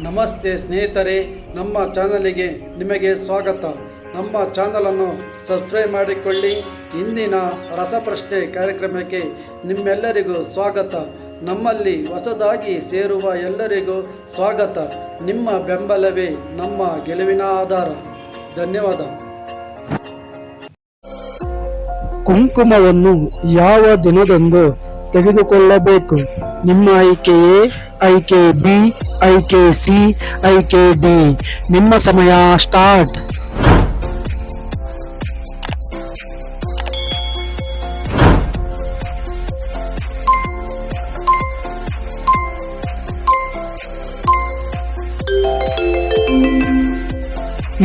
ನಮಸ್ತೆ ಸ್ನೇಹಿತರೆ, ನಮ್ಮ ಚಾನಲಿಗೆ ನಿಮಗೆ ಸ್ವಾಗತ. ನಮ್ಮ ಚಾನಲನ್ನು ಸಬ್ಸ್ಕ್ರೈಬ್ ಮಾಡಿಕೊಳ್ಳಿ. ಇಂದಿನ ರಸಪ್ರಶ್ನೆ ಕಾರ್ಯಕ್ರಮಕ್ಕೆ ನಿಮ್ಮೆಲ್ಲರಿಗೂ ಸ್ವಾಗತ. ನಮ್ಮಲ್ಲಿ ಹೊಸದಾಗಿ ಸೇರುವ ಎಲ್ಲರಿಗೂ ಸ್ವಾಗತ. ನಿಮ್ಮ ಬೆಂಬಲವೇ ನಮ್ಮ ಗೆಲುವಿನ ಆಧಾರ. ಧನ್ಯವಾದ. ಕುಂಕುಮವನ್ನು ಯಾವ ದಿನದಂದು ತೆಗೆದುಕೊಳ್ಳಬೇಕು? ನಿಮ್ಮ ಆಯ್ಕೆಯೇ ಆಯ್ಕೆ ಬಿ, ಆಯ್ಕೆ ಸಿ, ಆಯ್ಕೆ ಡಿ. ನಿಮ್ಮ ಸಮಯ ಸ್ಟಾರ್ಟ್.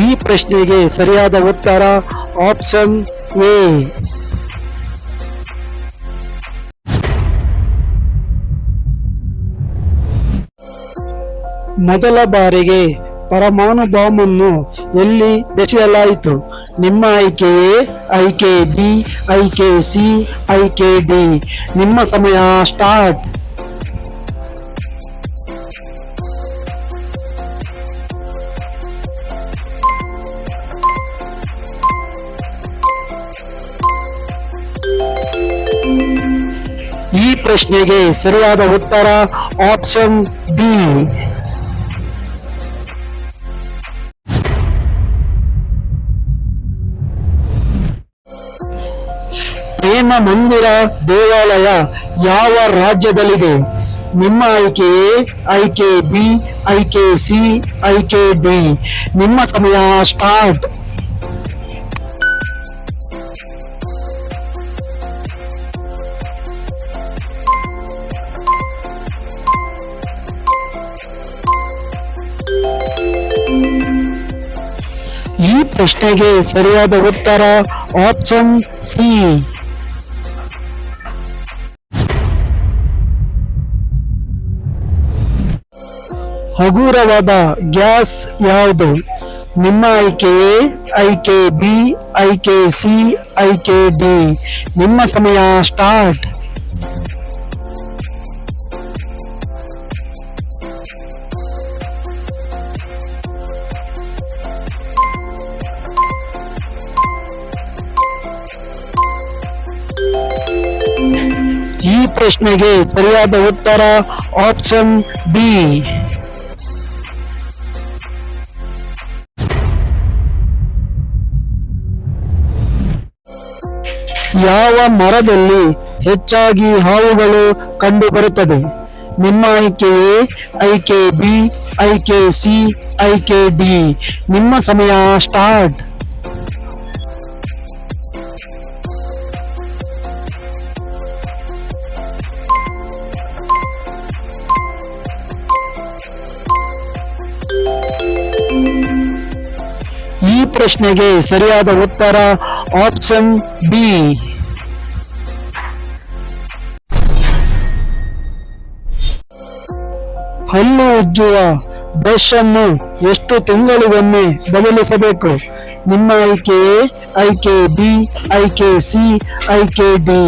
ಈ ಪ್ರಶ್ನೆಗೆ ಸರಿಯಾದ ಉತ್ತರ ಆಪ್ಷನ್ ಎ. ಮೊದಲ ಬಾರಿಗೆ ಪರಮಾಣು ಬಾಂಬ್ ಅನ್ನು ಎಲ್ಲಿ ಬೆಸೆಯಲಾಯಿತು? ನಿಮ್ಮ ಆಯ್ಕೆಯೇ ಆಯ್ಕೆ ಬಿ, ಆಯ್ಕೆ ಸಿ, ಆಯ್ಕೆ ಡಿ. ನಿಮ್ಮ ಸಮಯ ಸ್ಟಾರ್ಟ್. ಈ ಪ್ರಶ್ನೆಗೆ ಸರಿಯಾದ ಉತ್ತರ ಆಪ್ಷನ್ ಡಿ. ಪ್ರೇಮ ಮಂದಿರ ದೇವಾಲಯ ಯಾವ ರಾಜ್ಯದಲ್ಲಿದೆ? ನಿಮ್ಮ ಆಯ್ಕೆಯೇ ಆಯ್ಕೆ ಬಿ, ಆಯ್ಕೆ ಸಿ, ಆಯ್ಕೆ ಡಿ. ನಿಮ್ಮ ಸಮಯ ಸ್ಟಾರ್ಟ್. ಈ ಪ್ರಶ್ನೆಗೆ ಸರಿಯಾದ ಉತ್ತರ ಆಪ್ಷನ್ ಸಿ. ಹಗುರವಾದ ಗ್ಯಾಸ್ ಯಾವುದು? ನಿಮ್ಮ ಆಯ್ಕೆಯೇ ಆಯ್ಕೆ ಬಿ, ಆಯ್ಕೆ ಸಿ, ಆಯ್ಕೆ ಡಿ. ನಿಮ್ಮ ಸಮಯ ಸ್ಟಾರ್ಟ್. ಈ ಪ್ರಶ್ನೆಗೆ ಸರಿಯಾದ ಉತ್ತರ ಆಪ್ಷನ್ ಬಿ. ಯಾವ ಮರದಲ್ಲಿ ಹೆಚ್ಚಾಗಿ ಹಾವುಗಳು ಕಂಡುಬರುತ್ತದೆ? ನಿಮ್ಮ ಆಯ್ಕೆಯೇ ಆಯ್ಕೆ ಬಿ, ಆಯ್ಕೆ ಸಿ, ಆಯ್ಕೆ ಡಿ. ನಿಮ್ಮ ಸಮಯ ಸ್ಟಾರ್ಟ್. ಈ ಪ್ರಶ್ನೆಗೆ ಸರಿಯಾದ ಉತ್ತರ ಆಪ್ಷನ್ ಬಿ. ಹಲ್ಲು ಉಜ್ಜುವ ಬ್ರಷ್ ಅನ್ನು ಎಷ್ಟು ತಿಂಗಳಿಗೊಮ್ಮೆ ಬದಲಿಸಬೇಕು? ನಿಮ್ಮ ಆಯ್ಕೆಯೇ ಆಯ್ಕೆ ಬಿ, ಆಯ್ಕೆ ಸಿ, ಆಯ್ಕೆ ಡಿ.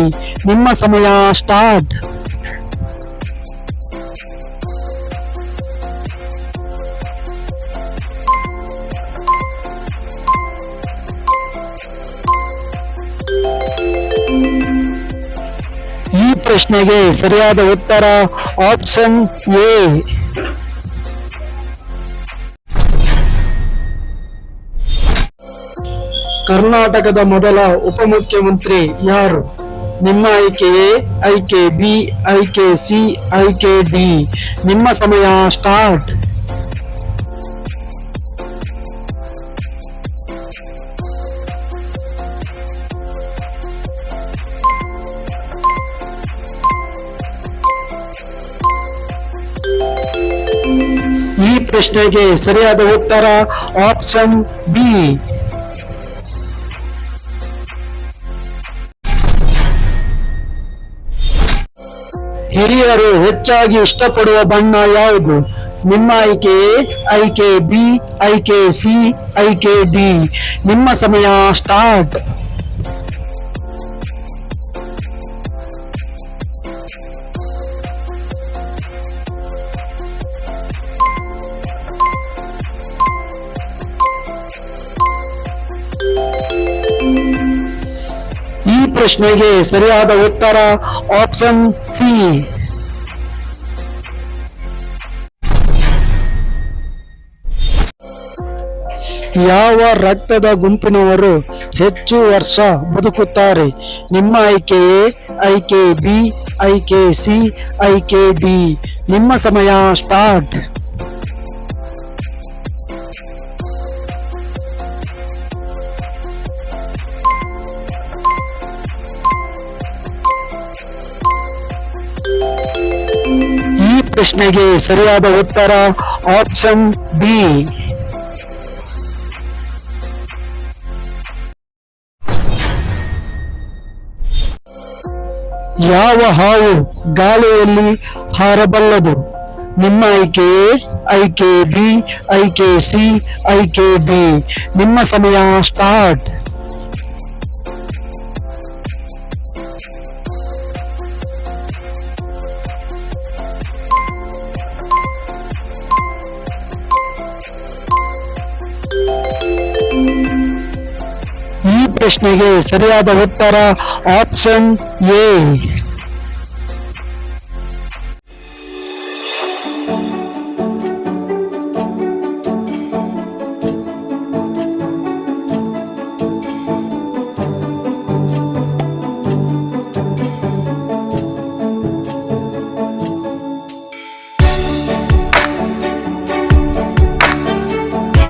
ನಿಮ್ಮ ಸಮಯ ಸ್ಟಾರ್ಟ್. ಈ ಪ್ರಶ್ನೆಗೆ ಸರಿಯಾದ ಉತ್ತರ ಆಪ್ಷನ್ ಎ. ಕರ್ನಾಟಕದ ಮೊದಲ ಉಪಮುಖ್ಯಮಂತ್ರಿ ಯಾರು? ನಿಮ್ಮ ಆಯ್ಕೆಯೇ ಆಯ್ಕೆ ಬಿ, ಆಯ್ಕೆ ಸಿ, ಆಯ್ಕೆ ಡಿ. ನಿಮ್ಮ ಸಮಯ ಸ್ಟಾರ್ಟ್. ಈ ಪ್ರಶ್ನೆಗೆ ಸರಿಯಾದ ಉತ್ತರ ಆಪ್ಷನ್ ಬಿ. ಹಿರಿಯರು ಹೆಚ್ಚಾಗಿ ಇಷ್ಟಪಡುವ ಬಣ್ಣ ಯಾವುದು? ನಿಮ್ಮ ಆಯ್ಕೆಯೇ ಆಯ್ಕೆ ಬಿ, ಆಯ್ಕೆ ಸಿ, ಆಯ್ಕೆ ಡಿ. ನಿಮ್ಮ ಸಮಯ ಸ್ಟಾರ್ಟ್. ಪ್ರಶ್ನೆಗೆ ಸರಿಯಾದ ಉತ್ತರ ಆಪ್ಷನ್ ಸಿ. ಯಾವ ರಕ್ತದ ಗುಂಪಿನವರು ಹೆಚ್ಚು ವರ್ಷ ಬದುಕುತ್ತಾರೆ? ನಿಮ್ಮ ಆಯ್ಕೆ ಎ, ಆಯ್ಕೆ ಬಿ, ಆಯ್ಕೆ ಸಿ, ಆಯ್ಕೆ ಡಿ. ನಿಮ್ಮ ಸಮಯ ಸ್ಟಾರ್ಟ್. ಈ ಪ್ರಶ್ನೆಗೆ ಸರಿಯಾದ ಉತ್ತರ ಆಪ್ಷನ್ ಬಿ. ಯಾವ ಹಾವು ಗಾಳಿಯಲ್ಲಿ ಹಾರಬಲ್ಲದು? ನಿಮ್ಮ ಆಯ್ಕೆ ಎ, ಆಯ್ಕೆ ಬಿ, ಆಯ್ಕೆ ಸಿ, ಆಯ್ಕೆ ಡಿ. ನಿಮ್ಮ ಸಮಯ ಸ್ಟಾರ್ಟ್. ಈ ಪ್ರಶ್ನೆಗೆ ಸರಿಯಾದ ಉತ್ತರ ಆಪ್ಷನ್ ಎ.